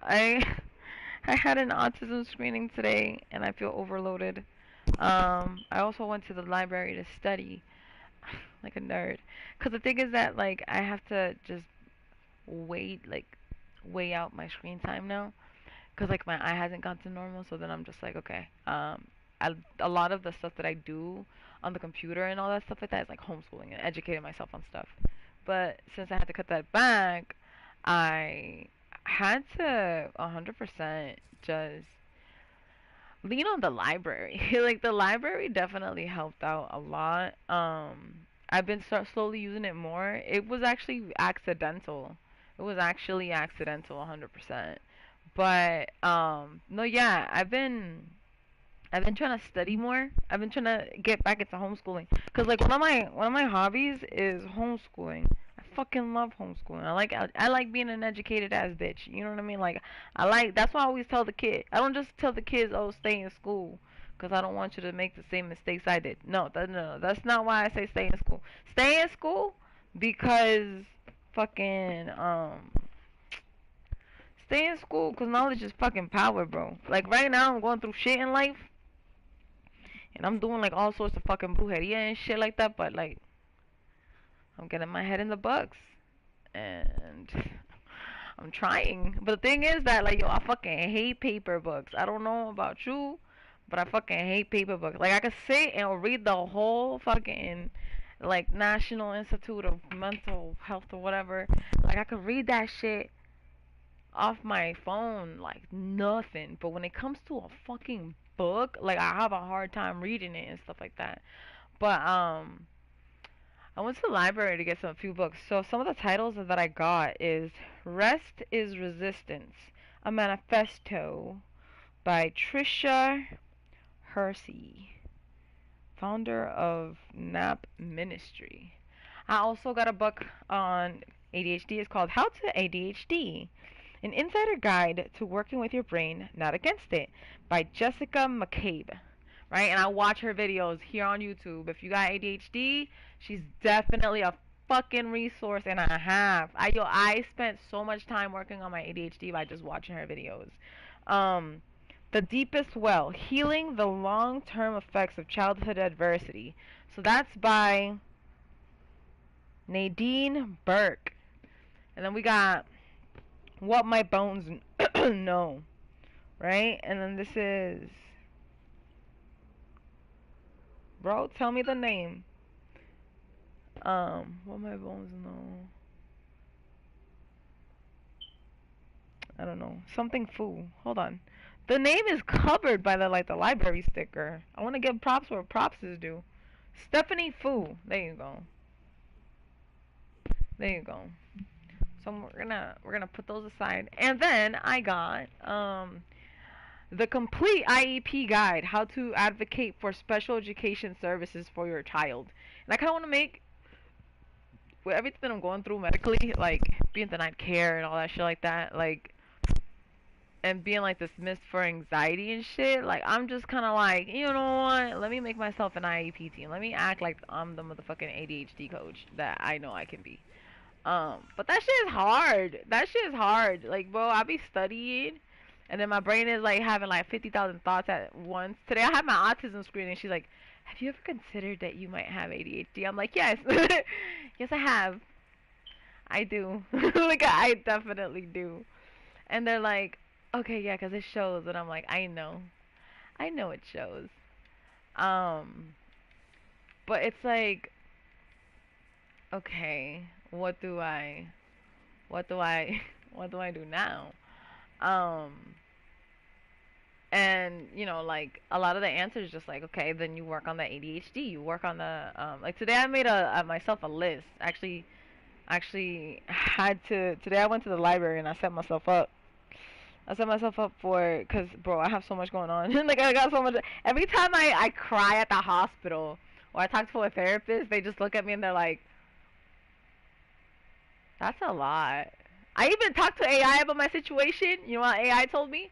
I had an autism screening today, and I feel overloaded. I also went to the library to study like a nerd. Cause the thing is that like I have to just wait like weigh out my screen time now. Cause like my eye hasn't gone to normal, so then I'm just like okay. A lot of the stuff that I do on the computer and all that stuff like that is like homeschooling and educating myself on stuff. But since I had to cut that back, I had to 100% just lean on the library. Like the library definitely helped out a lot. I've been start slowly using it more. It was actually accidental. It was actually accidental 100%. But no, yeah, I've been trying to study more. I've been trying to get back into homeschooling cuz like one of my hobbies is homeschooling. I fucking love homeschooling. I like being an educated ass bitch. You know what I mean? Like that's why I always tell the kid. I don't just tell the kids, "Oh, stay in school." Cuz I don't want you to make the same mistakes I did. No, that's not why I say stay in school. Stay in school because fucking stay in school because knowledge is fucking power, bro. Like right now, I'm going through shit in life, and I'm doing like all sorts of fucking brujeria and shit like that. But like, I'm getting my head in the books, and I'm trying. But the thing is that like, yo, I fucking hate paper books. I don't know about you, but I fucking hate paper books. Like I could sit and read the whole fucking like National Institute of Mental Health or whatever. Like I could read that shit off my phone like nothing. But when it comes to a fucking book, like I have a hard time reading it and stuff like that. But I went to the library to get some few books. So some of the titles that I got is Rest is Resistance, a manifesto by Trisha Hersey, founder of NAP Ministry. I also got a book on ADHD. It's called How to ADHD, an insider guide to working with your brain, not against it, by Jessica McCabe. Right? And I watch her videos here on YouTube. If you got ADHD, she's definitely a fucking resource and a half. I spent so much time working on my ADHD by just watching her videos. Um The Deepest Well, Healing the Long-Term Effects of Childhood Adversity. So that's by Nadine Burke. And then we got What My Bones Know, right? And then this is, bro, tell me the name. What My Bones Know. I don't know. Something Foo. Hold on. The name is covered by the library sticker. I want to give props where props is due. Stephanie Foo. There you go. There you go. So we're gonna put those aside. And then I got the complete IEP guide, how to advocate for special education services for your child. And I kind of want to make, with everything that I'm going through medically, like being denied care and all that shit like that, like, and being like dismissed for anxiety and shit, like I'm just kind of like, you know what? Let me make myself an IEP team. Let me act like I'm the motherfucking ADHD coach that I know I can be. But that shit is hard. That shit is hard. Like, bro, I be studying, and then my brain is like having like 50,000 thoughts at once. Today I had my autism screening, and she's like, "Have you ever considered that you might have ADHD?" I'm like, "Yes, yes, I have. I do. Like, I definitely do." And they're like, "Okay, yeah, 'cause it shows." And I'm like, I know it shows." Um, but it's like, okay, what do I, what do I do now? Um, and like a lot of the answers just like, okay, then you work on the ADHD, you work on the like today I made myself a list. Actually had to today I went to the library and I set myself up. I set myself up for cuz bro, I have so much going on. Like I got so much every time I cry at the hospital or I talk to a therapist, they just look at me and they're like, "That's a lot." I even talked to AI about my situation. You know what AI told me?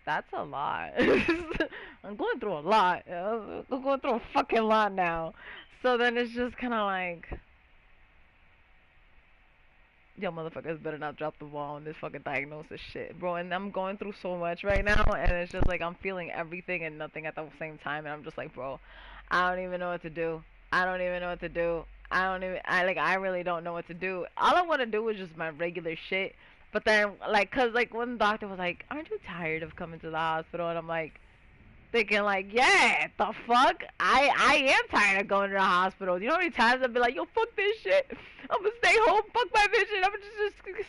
That's a lot. I'm going through a lot. I'm going through a fucking lot now. So then it's just kind of like, Yo, motherfuckers better not drop the ball on this fucking diagnosis shit, bro. And I'm going through so much right now, and it's just like I'm feeling everything and nothing at the same time, and I'm just like, bro, I don't even know what to do. I don't even know what to do. I really don't know what to do. All I want to do is just my regular shit. But then, like, cause like one doctor was like, aren't you tired of coming to the hospital? And I'm like, thinking like, yeah, the fuck? I am tired of going to the hospital. You know how many times I've been like, yo, fuck this shit. I'm gonna stay home, fuck my vision. I'm gonna just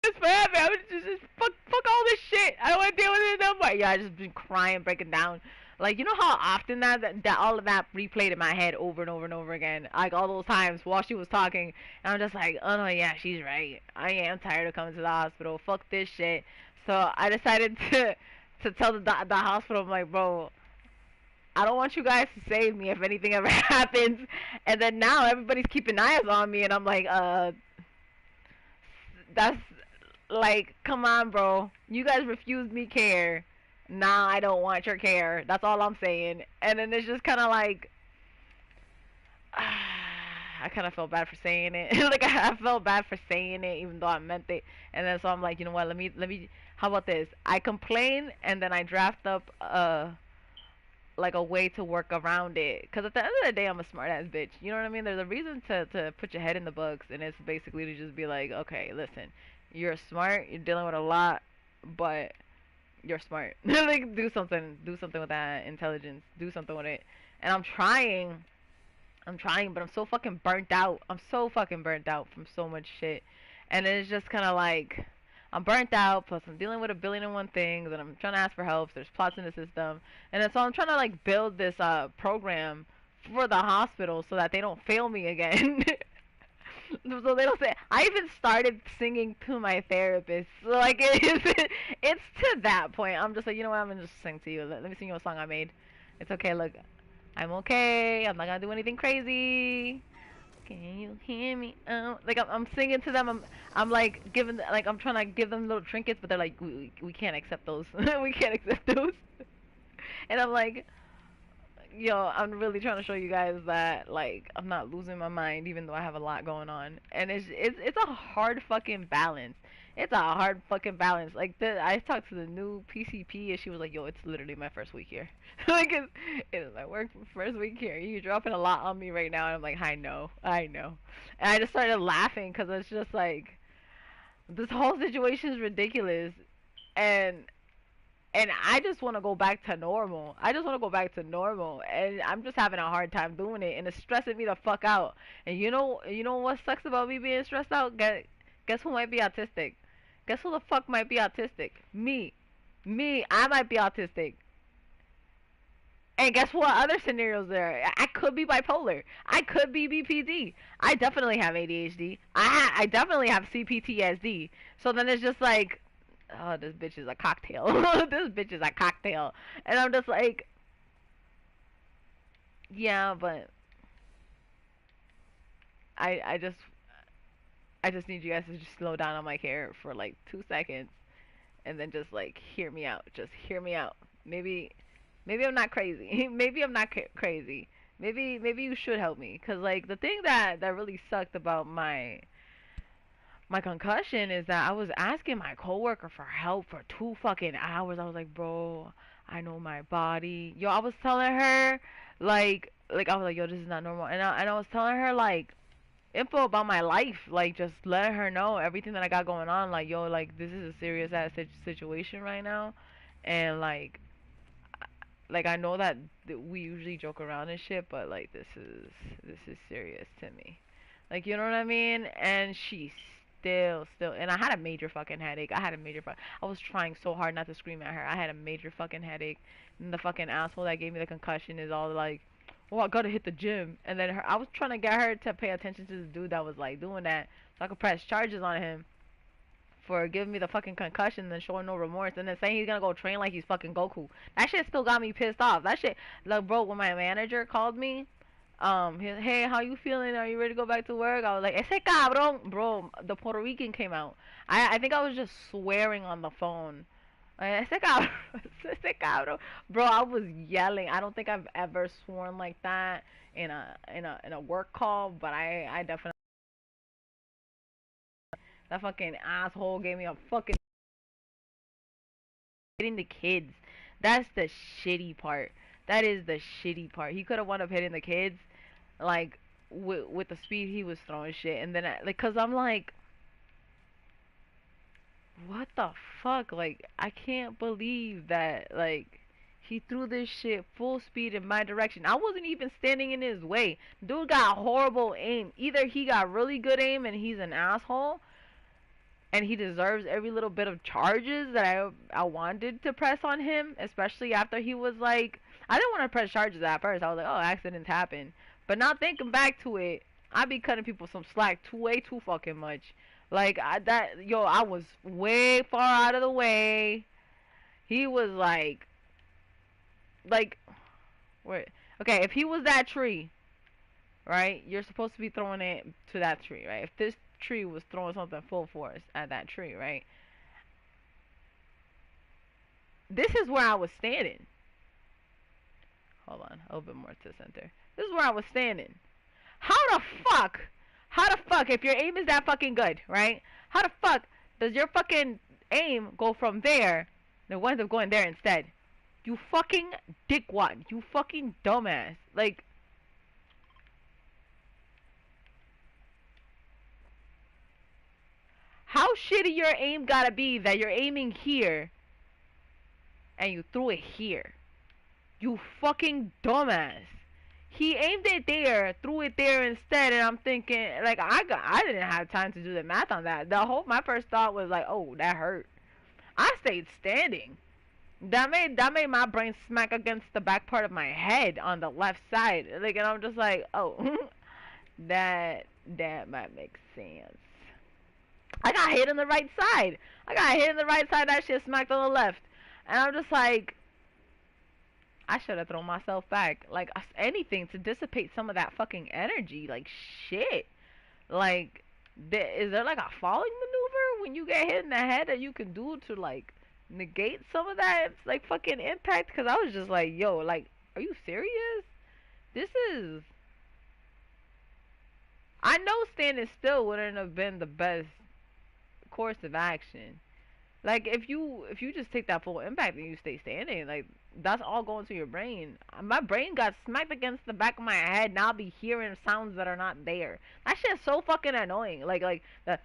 this forever. I'm gonna just fuck all this shit. I don't wanna deal with it no more. Yeah, I just been crying, breaking down. Like, you know how often that all of that replayed in my head over and over and over again. Like all those times while she was talking, and I'm just like, oh no, yeah, she's right. I am tired of coming to the hospital. Fuck this shit. So I decided to tell the hospital, I'm like, bro, I don't want you guys to save me if anything ever happens. And then now everybody's keeping eyes on me, and I'm like, that's like, come on, bro. You guys refused me care. Nah, I don't want your care. That's all I'm saying. And then it's just kind of like, I kind of felt bad for saying it. Like I felt bad for saying it, even though I meant it. And then so I'm like, you know what? Let me. How about this? I complain, and then I draft up like a way to work around it. Cause at the end of the day, I'm a smart ass bitch. You know what I mean? There's a reason to put your head in the books, and it's basically to just be like, okay, listen, you're smart, you're dealing with a lot, but you're smart. Like do something with that intelligence, do something with it. And I'm trying, but I'm so fucking burnt out. I'm so fucking burnt out from so much shit, and it's just kind of like I'm burnt out. Plus, I'm dealing with a billion and one things, and I'm trying to ask for help. There's plots in the system, and then so I'm trying to like build this program for the hospital so that they don't fail me again. So they don't say. I even started singing to my therapist. So like it's to that point. I'm just like, you know what? I'm gonna just sing to you. Let me sing you a song I made. It's okay. Look, I'm okay. I'm not gonna do anything crazy. Can you hear me? Like I'm singing to them. I'm like giving like I'm trying to give them little trinkets, but they're like we can't accept those. We can't accept those. And I'm like, yo, I'm really trying to show you guys that like I'm not losing my mind, even though I have a lot going on. And it's a hard fucking balance. It's a hard fucking balance. Like I talked to the new PCP, and she was like, yo, it's literally my first week here. Like it is my first week here. You're dropping a lot on me right now, and I'm like, I know. And I just started laughing because it's just like this whole situation is ridiculous, and I just want to go back to normal. I just want to go back to normal, and I'm just having a hard time doing it, and it's stressing me the fuck out. And you know what sucks about me being stressed out? Guess who might be autistic? Guess who the fuck might be autistic? Me. I might be autistic. And guess what? Other scenarios there. I could be bipolar. I could be BPD. I definitely have ADHD. I definitely have CPTSD. So then it's just like, oh, this bitch is a cocktail. This bitch is a cocktail. And I'm just like, yeah, but I just need you guys to just slow down on my care for like 2 seconds, and then just like hear me out. Just hear me out. Maybe I'm not crazy. Maybe I'm not crazy. Maybe you should help me, cuz like the thing that really sucked about my concussion is that I was asking my coworker for help for 2 fucking hours. I was like, bro, I know my body. Yo, I was telling her like I was like, yo, this is not normal. And I was telling her like info about my life, like just letting her know everything that I got going on. Like, yo, like this is a serious ass situation right now, and like I know that we usually joke around and shit, but like this is serious to me. Like, you know what I mean? And she still, and I had a major fucking headache. I was trying so hard not to scream at her. I had a major fucking headache. And the fucking asshole that gave me the concussion is all like, "Oh, I gotta hit the gym." And then I was trying to get her to pay attention to this dude that was like doing that, so I could press charges on him for giving me the fucking concussion and then showing no remorse, and then saying he's gonna go train like he's fucking Goku. That shit still got me pissed off. That shit, like, bro, when my manager called me, hey, how you feeling? Are you ready to go back to work? I was like, ese cabrón, bro. The Puerto Rican came out. I think I was just swearing on the phone. Ese cabrón, ese cabrón, bro. I was yelling. I don't think I've ever sworn like that in a work call, but I definitely. That fucking asshole gave me a fucking hitting the kids. That's the shitty part. That is the shitty part. He could have wound up hitting the kids, like with the speed he was throwing shit, and then cause I'm like, what the fuck? Like, I can't believe that, like, he threw this shit full speed in my direction. I wasn't even standing in his way. Dude got horrible aim. Either he got really good aim and he's an asshole, and he deserves every little bit of charges that I wanted to press on him, especially after he was like, I didn't want to press charges at first. I was like, oh, accidents happen. But now thinking back to it, I be cutting people some slack way too fucking much. Like I was way far out of the way. He was like, wait, okay, if he was that tree, right? You're supposed to be throwing it to that tree, right? If this tree was throwing something full force at that tree, right? This is where I was standing. Hold on, a little bit more to the center. This is where I was standing. How the fuck? How the fuck, if your aim is that fucking good, right? How the fuck does your fucking aim go from there and it winds up going there instead? You fucking dickwad. You fucking dumbass. Like, how shitty your aim gotta be that you're aiming here and you threw it here? You fucking dumbass. He aimed it there, threw it there instead, and I'm thinking, like, I didn't have time to do the math on that. My first thought was like, oh, that hurt. I stayed standing. That made my brain smack against the back part of my head on the left side. Like, and I'm just like, oh, that might make sense. I got hit on the right side. I got hit on the right side. That shit smacked on the left, and I'm just like, I should have thrown myself back. Like, anything to dissipate some of that fucking energy. Like, shit. Like, is there like a falling maneuver when you get hit in the head that you can do to like negate some of that like fucking impact? Because I was just like, yo, like, are you serious? This is. I know standing still wouldn't have been the best course of action. Like, if you just take that full impact and you stay standing, like, that's all going to your brain. My brain got smacked against the back of my head. Now I'll be hearing sounds that are not there. That shit's so fucking annoying. Like the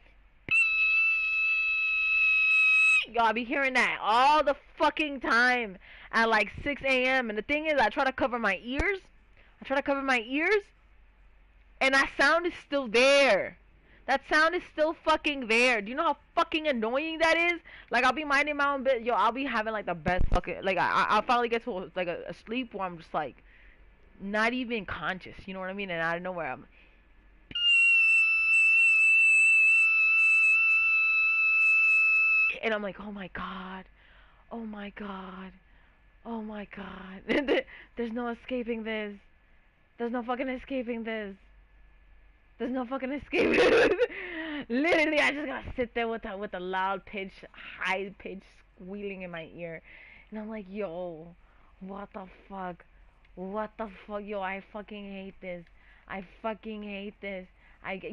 yo, I'll be hearing that all the fucking time at like 6 a.m. And the thing is, I try to cover my ears. I try to cover my ears, and that sound is still there. That sound is still fucking there. Do you know how fucking annoying that is? Like, I'll be minding my own bit. Yo, I'll be having like the best fucking, like, I'll finally get to a sleep where I'm just like not even conscious. You know what I mean? And out of nowhere I'm, and I'm like, oh my god, oh my god, oh my god. There's no escaping this. There's no fucking escaping this. There's no fucking escape. Literally, I just gotta sit there with a loud pitch, high pitch squealing in my ear, and I'm like, yo, what the fuck? What the fuck? Yo, I fucking hate this. I fucking hate this.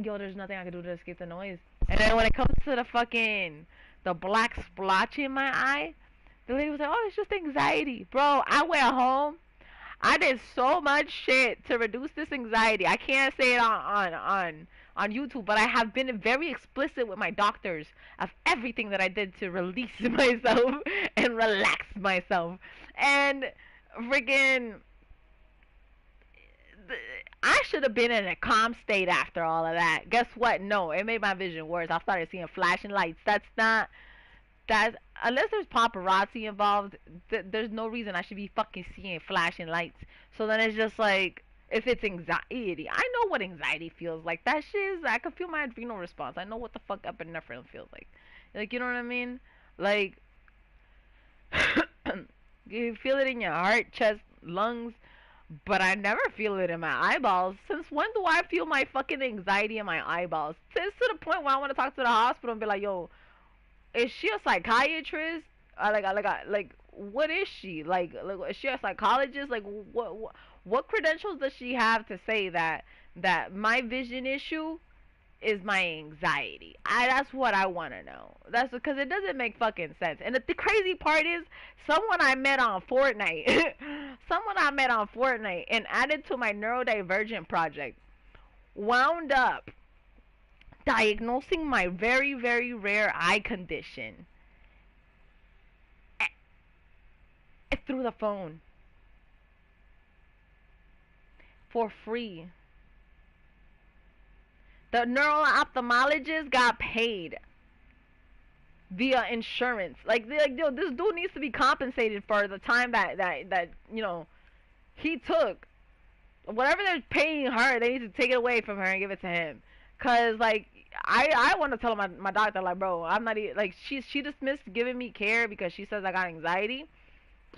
Yo, there's nothing I can do to escape the noise. And then when it comes to the black splotch in my eye, the lady was like, oh, it's just anxiety, bro. I went home. I did so much shit to reduce this anxiety. I can't say it on YouTube, but I have been very explicit with my doctors of everything that I did to release myself and relax myself. And friggin', I should have been in a calm state after all of that. Guess what? No, it made my vision worse. I started seeing flashing lights. That's unless there's paparazzi involved, there's no reason I should be fucking seeing flashing lights. So then it's just like, if it's anxiety, I know what anxiety feels like. That shit is, I can feel my adrenal response. I know what the fuck epinephrine feels like. Like, you know what I mean? Like, you feel it in your heart, chest, lungs, but I never feel it in my eyeballs. Since when do I feel my fucking anxiety in my eyeballs? It's to the point where I want to talk to the hospital and be like, yo, is she a psychiatrist? Like, what is she? Like, is she a psychologist? Like, what credentials does she have to say that my vision issue is my anxiety? That's what I want to know. That's because it doesn't make fucking sense. And the crazy part is, someone I met on Fortnite, someone I met on Fortnite and added to my neurodivergent project, wound up diagnosing my very, very rare eye condition through the phone for free. The neural ophthalmologist got paid via insurance. Like, yo, this dude needs to be compensated for the time that you know he took. Whatever they're paying her, they need to take it away from her and give it to him. Cause like I want to tell my doctor, like, bro, I'm not like, she dismissed giving me care because she says I got anxiety.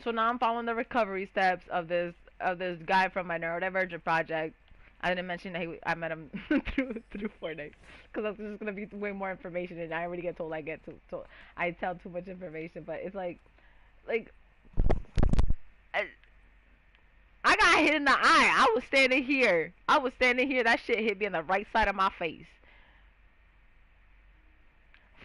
So now I'm following the recovery steps of this guy from my neurodivergent project. I didn't mention that I met him through Fortnite, because that's just gonna be way more information, and I already get told I tell too much information. But it's like I got hit in the eye. I was standing here. That shit hit me on the right side of my face.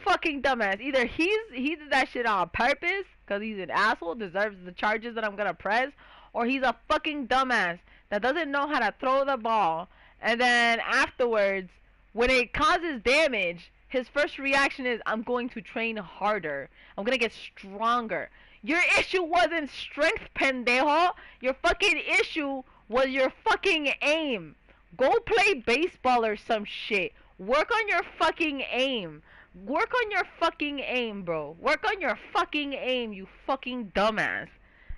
Fucking dumbass. Either he did that shit on purpose, cause he's an asshole, deserves the charges that I'm gonna press, or he's a fucking dumbass that doesn't know how to throw the ball, and then afterwards, when it causes damage, his first reaction is, I'm going to train harder. I'm gonna get stronger. Your issue wasn't strength, pendejo. Your fucking issue was your fucking aim. Go play baseball or some shit. Work on your fucking aim. Work on your fucking aim, bro. Work on your fucking aim, you fucking dumbass.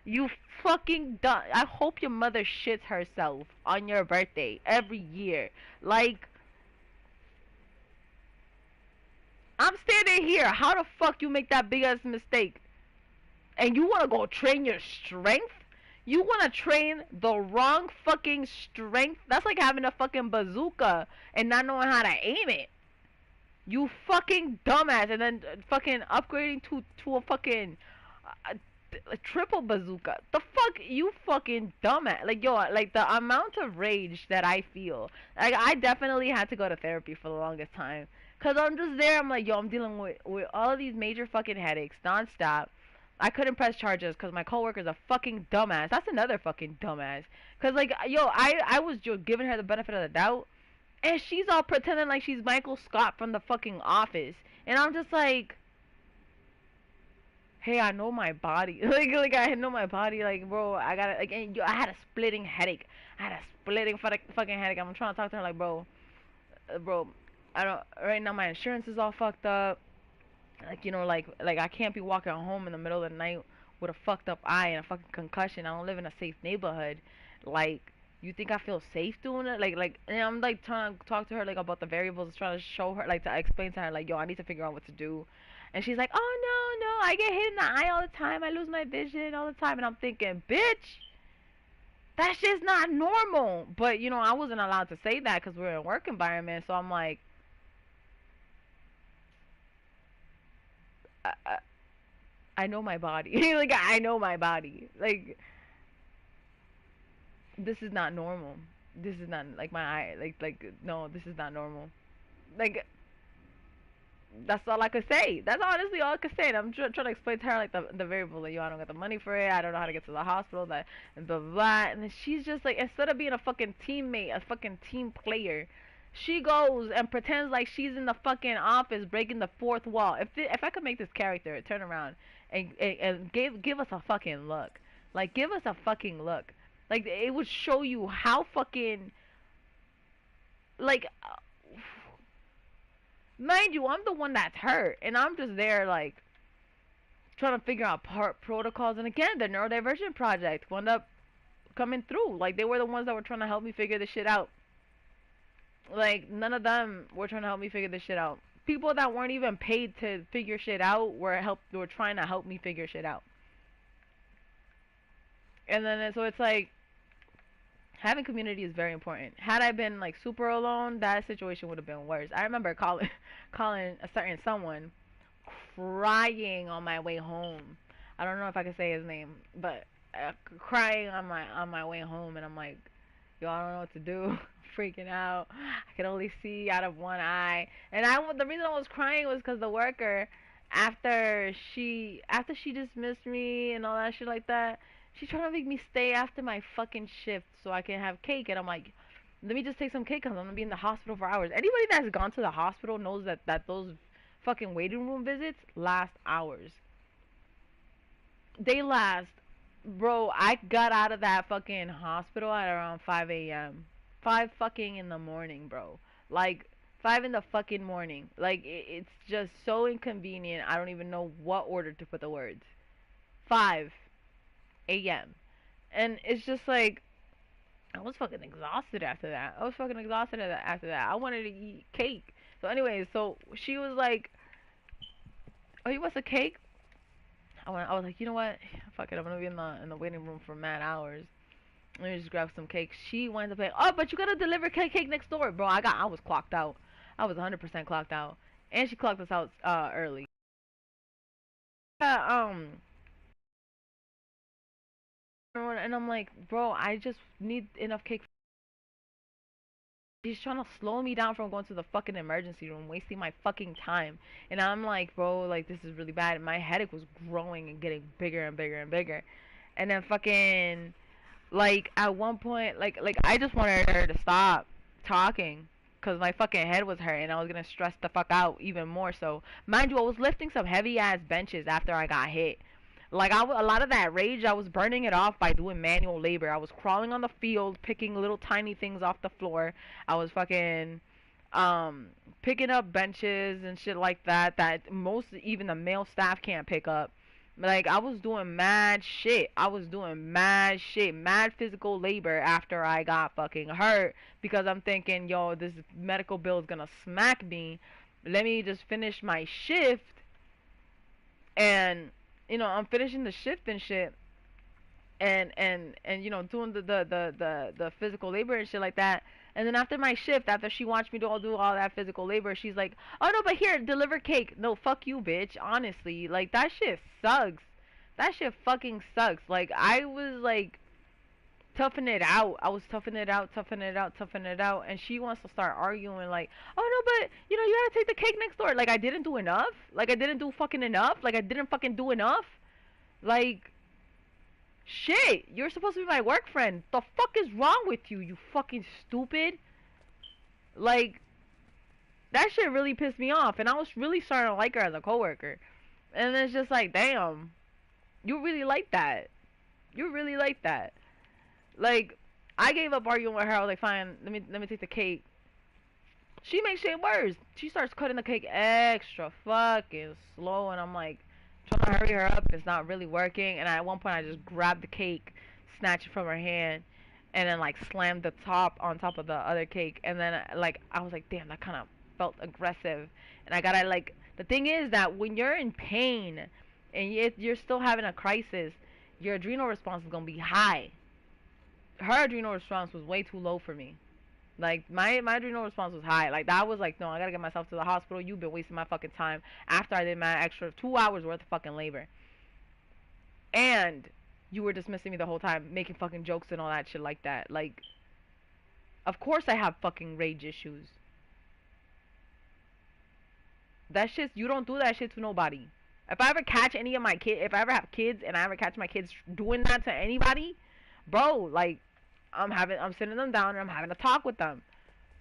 You fucking dumb. I hope your mother shits herself on your birthday every year. Like, I'm standing here. How the fuck you make that big ass mistake? And you wanna go train your strength? You wanna train the wrong fucking strength? That's like having a fucking bazooka and not knowing how to aim it. You fucking dumbass, and then fucking upgrading to a fucking a triple bazooka. The fuck, you fucking dumbass. Like, yo, like the amount of rage that I feel. Like, I definitely had to go to therapy for the longest time. Cause I'm just there. I'm like, yo, I'm dealing with all of these major fucking headaches nonstop. I couldn't press charges because my coworker's a fucking dumbass. That's another fucking dumbass. Cause like, yo, I was just giving her the benefit of the doubt, and she's all pretending like she's Michael Scott from the fucking Office. And I'm just like, hey, I know my body. like I know my body. Like, bro, I got like, and yo, I had a splitting headache. I had a splitting fucking headache. I'm trying to talk to her like, bro, I don't. Right now, my insurance is all fucked up. Like, you know, like I can't be walking home in the middle of the night with a fucked up eye and a fucking concussion. I don't live in a safe neighborhood. Like, you think I feel safe doing it? Like, and I'm like trying to talk to her like about the variables, trying to show her, like, to explain to her like, yo, I need to figure out what to do. And she's like, oh no, I get hit in the eye all the time. I lose my vision all the time. And I'm thinking, bitch, that's just not normal. But you know, I wasn't allowed to say that because we're in a work environment. So I'm like, I, I know my body. Like, I know my body. Like, this is not normal. This is not like my eye. Like no, this is not normal. Like, that's all I could say. That's honestly all I could say. And I'm trying to explain to her like the variable. Like, yo, I don't got the money for it. I don't know how to get to the hospital. That and blah blah blah. And then she's just like, instead of being a fucking teammate, a fucking team player, she goes and pretends like she's in the fucking office breaking the fourth wall. If I could make this character turn around and give us a fucking look, like, give us a fucking look, like, it would show you how fucking, like, mind you, I'm the one that's hurt, and I'm just there like trying to figure out protocols. And again, the neurodivergent project wound up coming through. Like, they were the ones that were trying to help me figure this shit out. Like, none of them were trying to help me figure this shit out. People that weren't even paid to figure shit out were trying to help me figure shit out. And then so it's like, having community is very important. Had I been like super alone, that situation would have been worse. I remember calling a certain someone, crying on my way home. I don't know if I can say his name, but crying on my way home, and I'm like, Yo, I don't know what to do. Freaking out. I can only see out of one eye. And the reason I was crying was because the worker, after she dismissed me and all that shit like that, she trying to make me stay after my fucking shift so I can have cake. And I'm like, let me just take some cake because I'm gonna be in the hospital for hours. Anybody that's gone to the hospital knows that those fucking waiting room visits last hours. They last, bro. I got out of that fucking hospital at around 5 a.m. 5 fucking in the morning, bro. Like 5 in the fucking morning. Like it's just so inconvenient. I don't even know what order to put the words. 5 a.m. And it's just like I was fucking exhausted after that. I was fucking exhausted after that. I wanted to eat cake. So anyways, so she was like, "Oh, you want a cake?" I was like, you know what? Fuck it. I'm gonna be in the waiting room for mad hours. Let me just grab some cake. She winds up like, oh, but you gotta deliver cake next door, bro. I was clocked out. I was 100% clocked out, and she clocked us out early. Yeah, and I'm like, bro, I just need enough cake. She's trying to slow me down from going to the fucking emergency room, wasting my fucking time. And I'm like, bro, like this is really bad. And my headache was growing and getting bigger and bigger and bigger. And then fucking like at one point, like I just wanted her to stop talking because my fucking head was hurting. I was gonna stress the fuck out even more. So mind you, I was lifting some heavy ass benches after I got hit. Like a lot of that rage, I was burning it off by doing manual labor. I was crawling on the field, picking little tiny things off the floor. I was fucking um picking up benches and shit like that most even the male staff can't pick up. Like I was doing mad shit. I was doing mad shit, mad physical labor after I got fucking hurt because I'm thinking, yo, this medical bill is gonna smack me. Let me just finish my shift and I'm finishing the shift and shit and doing the physical labor and shit like that. And then after my shift, after she wants me to do all that physical labor, she's like, "Oh no, but here, deliver cake." No, fuck you, bitch. Honestly, like that shit sucks. That shit fucking sucks. Like I was like toughing it out. I was toughing it out, toughing it out, toughing it out, and she wants to start arguing like, "Oh no, but you gotta take the cake next door." Like I didn't do enough. Like I didn't do fucking enough. Like I didn't fucking do enough. Like shit, you're supposed to be my work friend. The fuck is wrong with you, you fucking stupid? Like, that shit really pissed me off, and I was really starting to like her as a coworker. And it's just like, damn, you really like that. You really like that. Like, I gave up arguing with her. I was like, fine, let me take the cake. She makes shit worse. She starts cutting the cake extra fucking slow, and I'm like, trying to hurry her up. It's not really working. And at one point, I just grabbed the cake, snatched it from her hand, and then like slammed the top on top of the other cake. And then like I was like, damn, that kind of felt aggressive. And I gotta like the thing is that when you're in pain and you're still having a crisis, your adrenal response is gonna be high. Her adrenal response was way too low for me. Like my adrenal response was high. Like that was like, no, I gotta get myself to the hospital. You've been wasting my fucking time after I did my extra 2 hours worth of fucking labor, and you were dismissing me the whole time, making fucking jokes and all that shit like that. Like, of course I have fucking rage issues. That shit, you don't do that shit to nobody. If I ever catch any of my kids, if I ever have kids and I ever catch my kids doing that to anybody, bro, like, I'm sitting them down and I'm having a talk with them.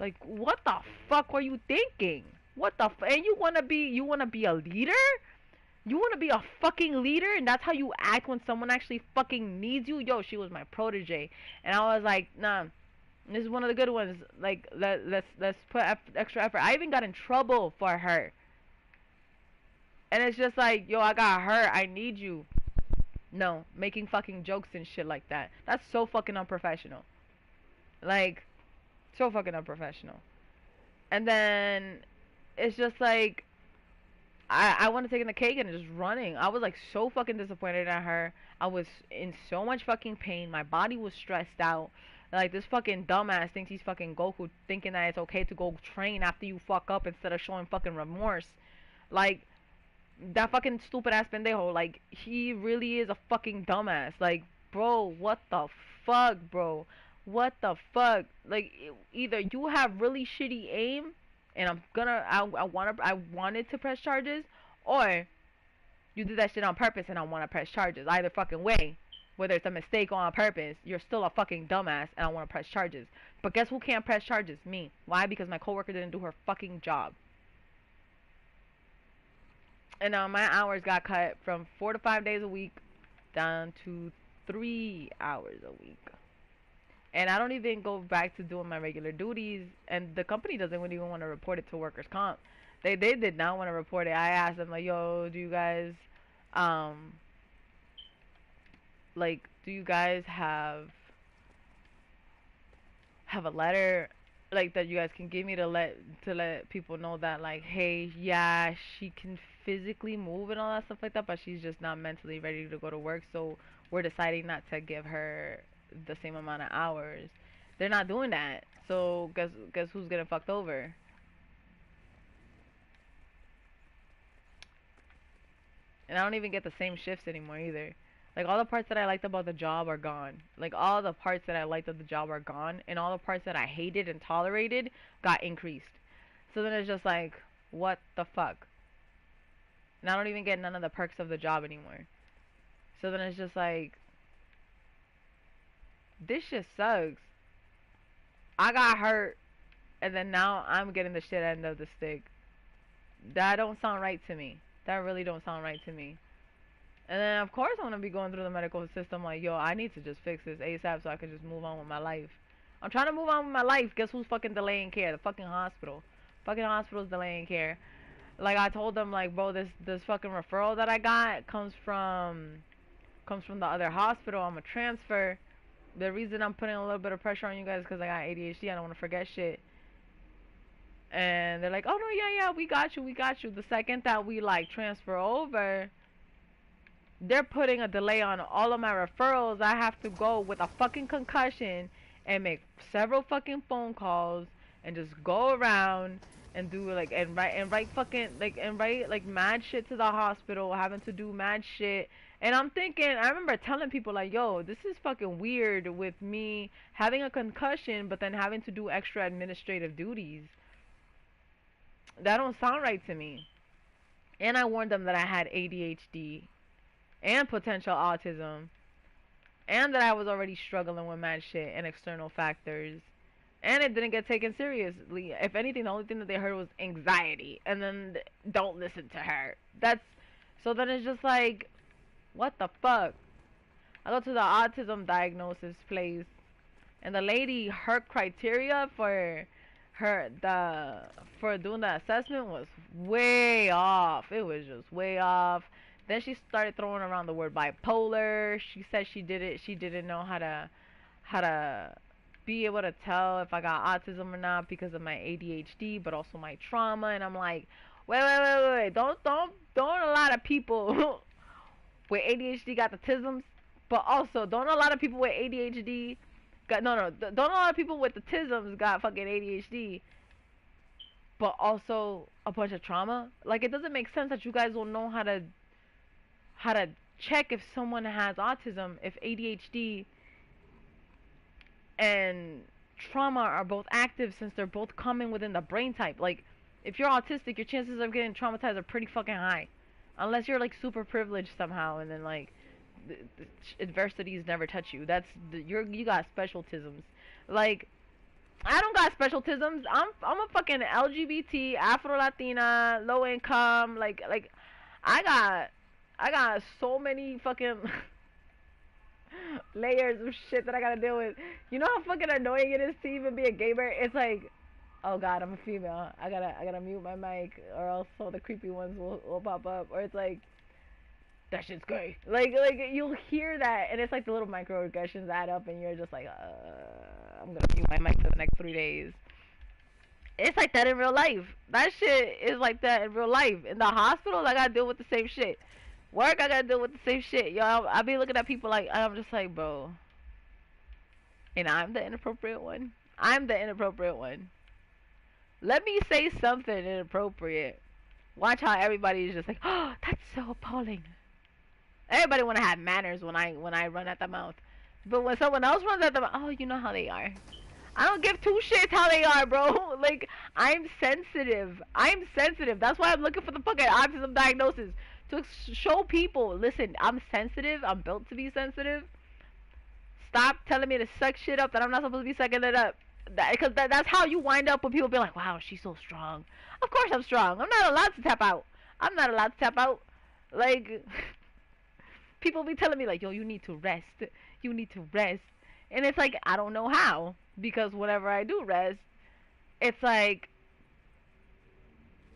Like, what the fuck were you thinking? What the and you wanna be a leader? You wanna be a fucking leader, and that's how you act when someone actually fucking needs you? Yo, she was my protege, and I was like, nah, this is one of the good ones. Like, let's put extra effort. I even got in trouble for her, and it's just like, yo, I got hurt. I need you. No, making fucking jokes and shit like that. That's so fucking unprofessional. Like, so fucking unprofessional. And then it's just like I want to take in the cake and just running. I was like so fucking disappointed at her. I was in so much fucking pain. My body was stressed out. Like this fucking dumbass thinks he's fucking Goku, thinking that it's okay to go train after you fuck up instead of showing fucking remorse. Like that fucking stupid ass pendejo. Like he really is a fucking dumbass. Like bro, what the fuck, bro? What the fuck? Like, either you have really shitty aim, and I wanted to press charges, or you did that shit on purpose and I want to press charges. Either fucking way, whether it's a mistake or on purpose, you're still a fucking dumbass and I want to press charges. But guess who can't press charges? Me. Why? Because my coworker didn't do her fucking job. And my hours got cut from 4 to 5 days a week down to 3 hours a week. And I don't even go back to doing my regular duties. And the company doesn't even want to report it to workers' comp. They did not want to report it. I asked them, like, yo, do you guys like, do you guys have a letter, like, that you guys can give me to let people know that, like, hey, yeah, she can physically move and all that stuff like that, but she's just not mentally ready to go to work, so we're deciding not to give her the same amount of hours. They're not doing that. So guess who's getting fucked over? And I don't even get the same shifts anymore either. Like, all the parts that I liked about the job are gone. Like, all the parts that I liked of the job are gone, and all the parts that I hated and tolerated got increased. So then it's just like, what the fuck? And I don't even get none of the perks of the job anymore. So then it's just like, this shit sucks. I got hurt, and then now I'm getting the shit end of the stick. That don't sound right to me. That really don't sound right to me. And then, of course, I'm going to be going through the medical system like, yo, I need to just fix this ASAP so I can just move on with my life. I'm trying to move on with my life. Guess who's fucking delaying care? The fucking hospital. Fucking hospital's delaying care. Like, I told them, like, bro, this fucking referral that I got comes from the other hospital. I'm a transfer. The reason I'm putting a little bit of pressure on you guys is because I got ADHD. I don't want to forget shit. And they're like, oh, no, yeah, we got you. The second that we, like, transfer over, they're putting a delay on all of my referrals. I have to go with a fucking concussion and make several fucking phone calls and just go around and do, like, and write fucking, like, and write, like, mad shit to the hospital, having to do mad shit. And I'm thinking, I remember telling people, like, yo, this is fucking weird with me having a concussion but then having to do extra administrative duties. That don't sound right to me. And I warned them that I had ADHD and potential autism, and that I was already struggling with mad shit and external factors, and it didn't get taken seriously. If anything, the only thing that they heard was anxiety, and then don't listen to her. So then it's just like, what the fuck? I go to the autism diagnosis place, and the lady, her criteria for doing the assessment was way off. It was just way off. Then she started throwing around the word bipolar. She said she didn't know how to be able to tell if I got autism or not because of my ADHD, but also my trauma. And I'm like, wait. Don't a lot of people with ADHD got the tisms, but also don't a lot of people with ADHD got don't a lot of people with the tisms got fucking ADHD, but also a bunch of trauma. Like, it doesn't make sense that you guys don't know how to check if someone has autism if ADHD and trauma are both active, since they're both coming within the brain type. Like, if you're autistic, your chances of getting traumatized are pretty fucking high, unless you're, like, super privileged somehow, and then, like, adversities never touch you. You got specialtisms. Like, I don't got specialtisms. I'm a fucking LGBT, Afro Latina, low income. Like I got so many fucking layers of shit that I gotta deal with. You know how fucking annoying it is to even be a gamer? It's like, oh god, I'm a female. I gotta mute my mic, or else all the creepy ones will pop up. Or it's like, that shit's gay. Like you'll hear that, and it's like the little microaggressions add up, and you're just like, I'm gonna mute my mic for the next 3 days. It's like that in real life. That shit is like that in real life. In the hospital, I gotta deal with the same shit. Work, I gotta deal with the same shit. Yo, I be looking at people like, I'm just like, bro. And I'm the inappropriate one. I'm the inappropriate one. Let me say something inappropriate. Watch how everybody is just like, oh, that's so appalling. Everybody wanna have manners when I run at the mouth. But when someone else runs at them, oh, you know how they are. I don't give two shits how they are, bro. Like, I'm sensitive. I'm sensitive. That's why I'm looking for the fucking autism diagnosis. To show people, listen, I'm sensitive. I'm built to be sensitive. Stop telling me to suck shit up that I'm not supposed to be sucking it up. Because that's how you wind up when people be like, wow, she's so strong. Of course I'm strong. I'm not allowed to tap out. I'm not allowed to tap out. Like, people be telling me, like, yo, you need to rest. You need to rest. And it's like, I don't know how. Because whenever I do rest, it's like,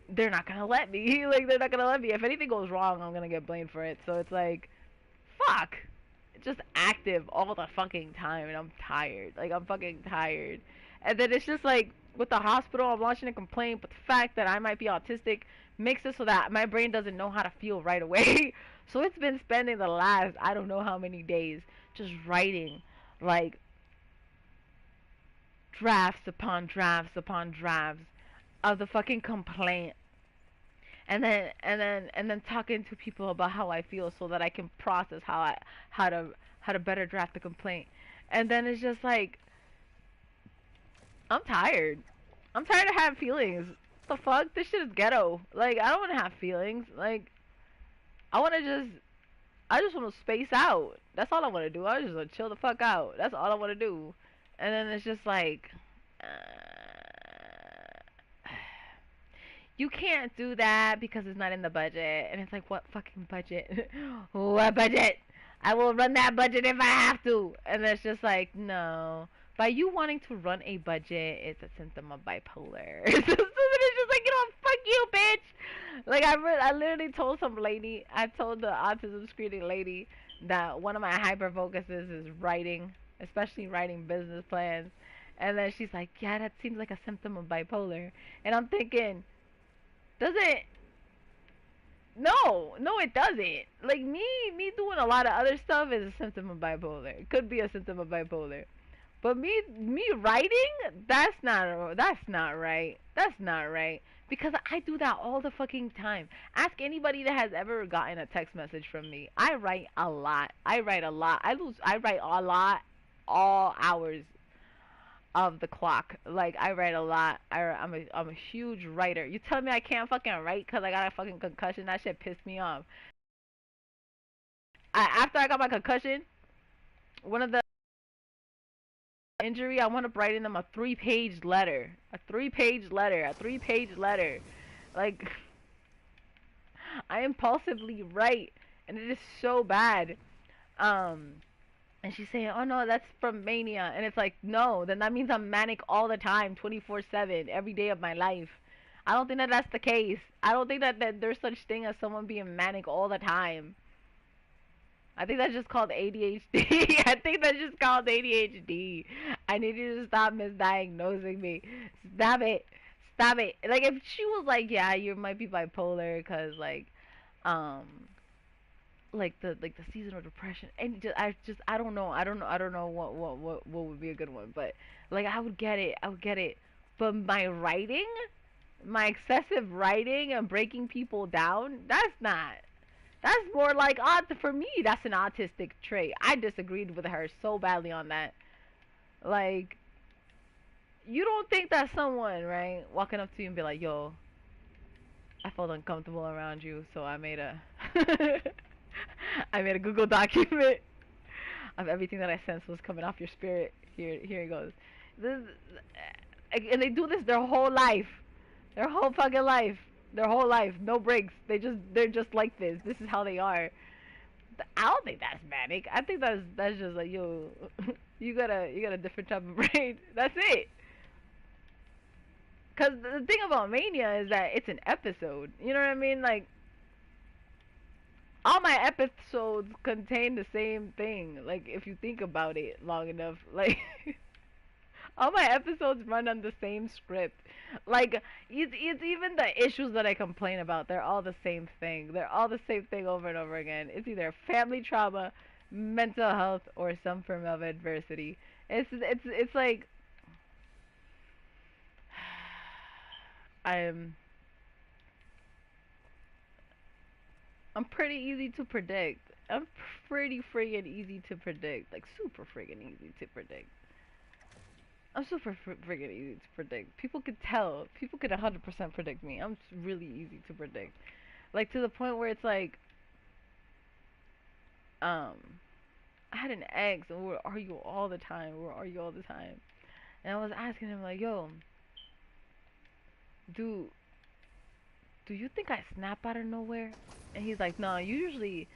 they're not going to let me. Like, they're not going to let me. If anything goes wrong, I'm going to get blamed for it. So it's like, fuck. Just active all the fucking time, and I'm tired. Like, I'm fucking tired. And then it's just like, with the hospital, I'm launching a complaint, but the fact that I might be autistic makes it so that my brain doesn't know how to feel right away. So it's been spending the last, I don't know how many days, just writing, like, drafts upon drafts upon drafts of the fucking complaint, and then talking to people about how I feel so that I can process how to how to better draft the complaint. And then it's just like, I'm tired. I'm tired of having feelings. What the fuck? This shit is ghetto. Like, I don't want to have feelings. Like, I want to I just want to space out. That's all I want to do. I just want to chill the fuck out. That's all I want to do. And then it's just like, you can't do that because it's not in the budget. And it's like, what fucking budget? What budget? I will run that budget if I have to. And it's just like, no. By you wanting to run a budget, it's a symptom of bipolar. So it's just like, you know, fuck you, bitch. Like, I literally told some lady, I told the autism screening lady that one of my hyper focuses is writing, especially writing business plans. And then she's like, yeah, that seems like a symptom of bipolar. And I'm thinking, does it? No, no, it doesn't. Like, me doing a lot of other stuff is a symptom of bipolar. It could be a symptom of bipolar. But me writing, that's not right. That's not right. Because I do that all the fucking time. Ask anybody that has ever gotten a text message from me. I write a lot. I write a lot. I write a lot all hours of the clock. Like, I write a lot. I'm a huge writer. You tell me I can't fucking write because I got a fucking concussion. That shit pissed me off. After I got my concussion, one of the injury, I wound up writing them a 3-page letter. A 3-page letter. A 3-page letter. Like, I impulsively write, and it is so bad. Um, and she's saying, oh no, that's from mania. And it's like, no, then that means I'm manic all the time, 24/7, every day of my life. I don't think that that's the case. I don't think that there's such thing as someone being manic all the time. I think that's just called ADHD. I think that's just called ADHD. I need you to stop misdiagnosing me. Stop it. Stop it. Like, if she was like, yeah, you might be bipolar because, um, like the seasonal depression, and I don't know. I don't know what would be a good one, but like, I would get it. I would get it. But my writing, my excessive writing and breaking people down, that's not. That's more like for me. That's an autistic trait. I disagreed with her so badly on that. Like, you don't think that someone, right, walking up to you and be like, "Yo, I felt uncomfortable around you, so I made a I made a Google document of everything that I sensed was coming off your spirit. Here it goes." This, and they do this their whole life, their whole fucking life, their whole life, no breaks. They're just like this. This is how they are. I don't think that's manic. I think that's just like, yo, you got a different type of brain. That's it. Cause the thing about mania is that it's an episode. You know what I mean? Like, all my episodes contain the same thing. Like, if you think about it long enough, like all my episodes run on the same script. Like, it's even the issues that I complain about. They're all the same thing. They're all the same thing over and over again. It's either family trauma, mental health, or some form of adversity. It's like I'm I'm pretty easy to predict. I'm pretty friggin' easy to predict. Like, super friggin' easy to predict. I'm super friggin' easy to predict. People could tell. People could 100% predict me. I'm really easy to predict. Like, to the point where it's like, um, I had an ex, and we would argue all the time. We would argue all the time. And I was asking him, like, yo, do, do you think I snap out of nowhere? And he's like, no, usually,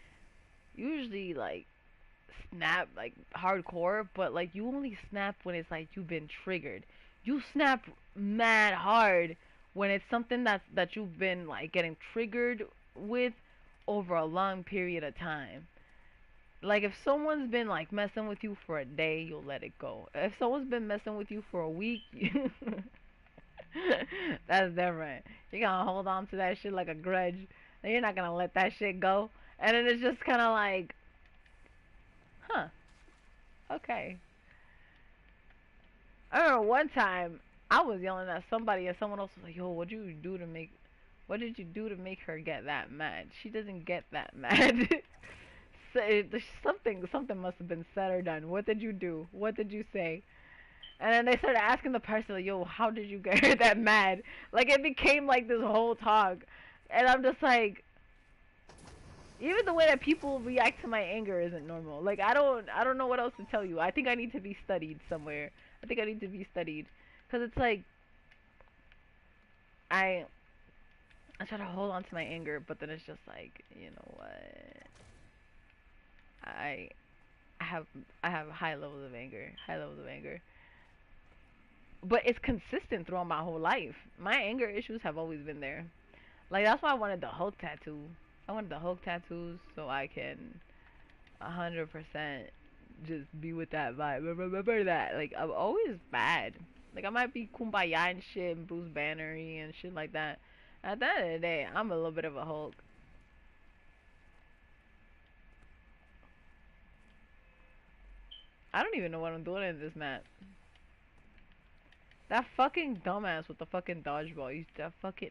like, snap like hardcore, but like you only snap when it's like you've been triggered. You snap mad hard when it's something that you've been like getting triggered with over a long period of time. Like if someone's been like messing with you for a day, you'll let it go. If someone's been messing with you for a week, that's different. You're gonna hold on to that shit like a grudge. And you're not gonna let that shit go. And then it's just kind of like, huh, okay. I remember one time I was yelling at somebody and someone else was like, "Yo, what did you do to make her get that mad? She doesn't get that mad." So something must have been said or done. What did you do? What did you say? And then they started asking the person, like, "Yo, how did you get her that mad?" Like it became like this whole talk, and I'm just like, even the way that people react to my anger isn't normal. Like I don't know what else to tell you. I think I need to be studied somewhere. I think I need to be studied, cause it's like I I try to hold on to my anger, but then it's just like, you know what? I I have I have high levels of anger, high levels of anger. But it's consistent throughout my whole life. My anger issues have always been there. Like that's why I wanted the Hulk tattoo. I wanted the Hulk tattoos so I can 100% just be with that vibe. Remember that. Like I'm always bad. Like I might be kumbaya and shit and Bruce Bannery and shit like that. At the end of the day, I'm a little bit of a Hulk. I don't even know what I'm doing in this map. That fucking dumbass with the fucking dodgeball. He's that fucking.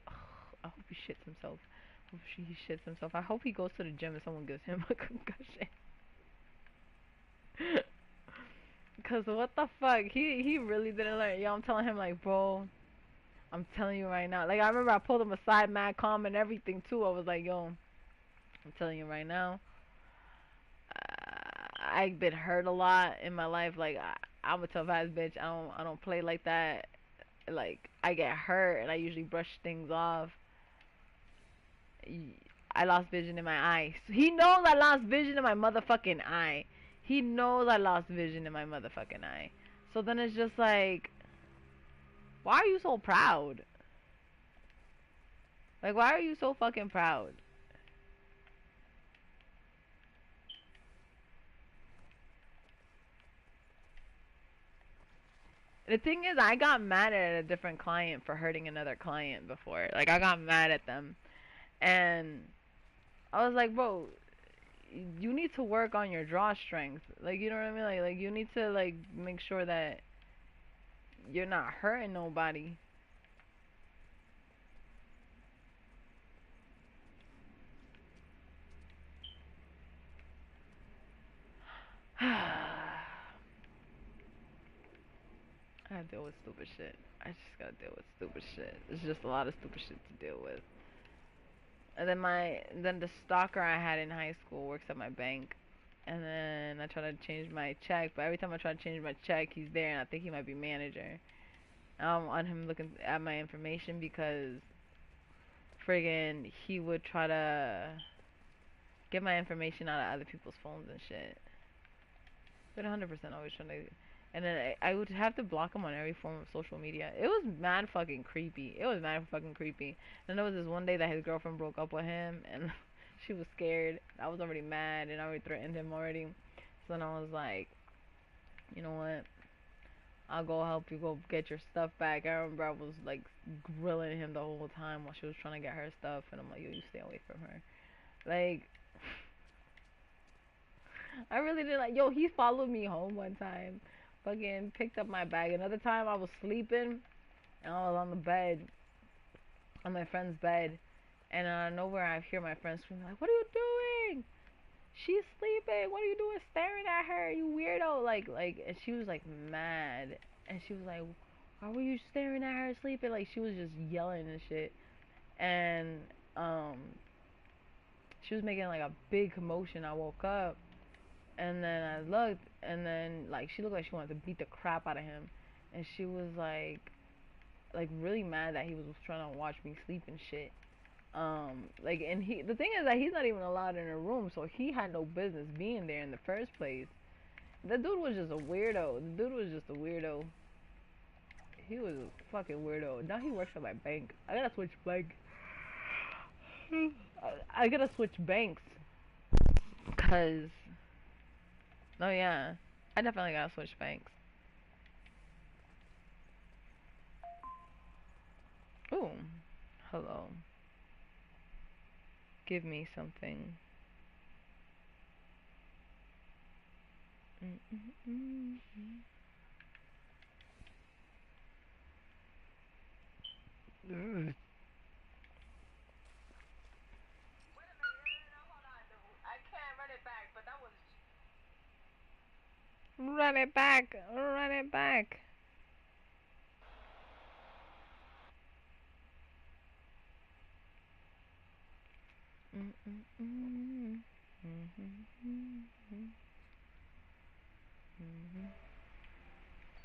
I hope he shits himself. I hope he shits himself. I hope he goes to the gym and someone gives him a concussion. Cause what the fuck? He really didn't learn. Yo, I'm telling him like, bro, I'm telling you right now. Like I remember I pulled him aside, mad calm and everything too. I was like, yo, I'm telling you right now. I've been hurt a lot in my life. Like I'm a tough ass bitch. I don't play like that. Like I get hurt and I usually brush things off. I lost vision in my eye. He knows I lost vision in my motherfucking eye. He knows I lost vision in my motherfucking eye. So then it's just like, why are you so proud? Like, why are you so fucking proud? The thing is, I got mad at a different client for hurting another client before. Like, I got mad at them. And I was like, bro, you need to work on your draw strength. Like, you know what I mean? Like you need to, like, make sure that you're not hurting nobody. I gotta deal with stupid shit. I just gotta deal with stupid shit. There's just a lot of stupid shit to deal with. And then the stalker I had in high school works at my bank. And then I try to change my check, but every time I try to change my check, he's there, and I think he might be manager. I don't want him looking at my information because friggin' he would try to get my information out of other people's phones and shit. But 100% always trying to. And then I would have to block him on every form of social media. It was mad fucking creepy. It was mad fucking creepy. And there was this one day that his girlfriend broke up with him, and she was scared. I was already mad, and I already threatened him already. So then I was like, you know what? I'll go help you go get your stuff back. I remember I was like grilling him the whole time while she was trying to get her stuff, and I'm like, yo, you stay away from her. Like, I really did like, yo, he followed me home one time. Fucking picked up my bag. Another time I was sleeping and I was on the bed, on my friend's bed, and out of nowhere I hear my friend screaming like, "What are you doing?" She's sleeping. What are you doing staring at her? You weirdo. And she was like mad. And she was like, why were you staring at her sleeping? Like, she was just yelling and shit. And, um, she was making like a big commotion. I woke up. And then I looked. And then, like, she looked like she wanted to beat the crap out of him. And she was like really mad that he was trying to watch me sleep and shit. And the thing is that he's not even allowed in a room, so he had no business being there in the first place. The dude was just a weirdo. The dude was just a weirdo. He was a fucking weirdo. Now he works at my bank. I gotta switch bank. I gotta switch banks. Cause, no, yeah, I definitely gotta switch banks. Ooh, hello. Give me something. Mm. Run it back! Run it back!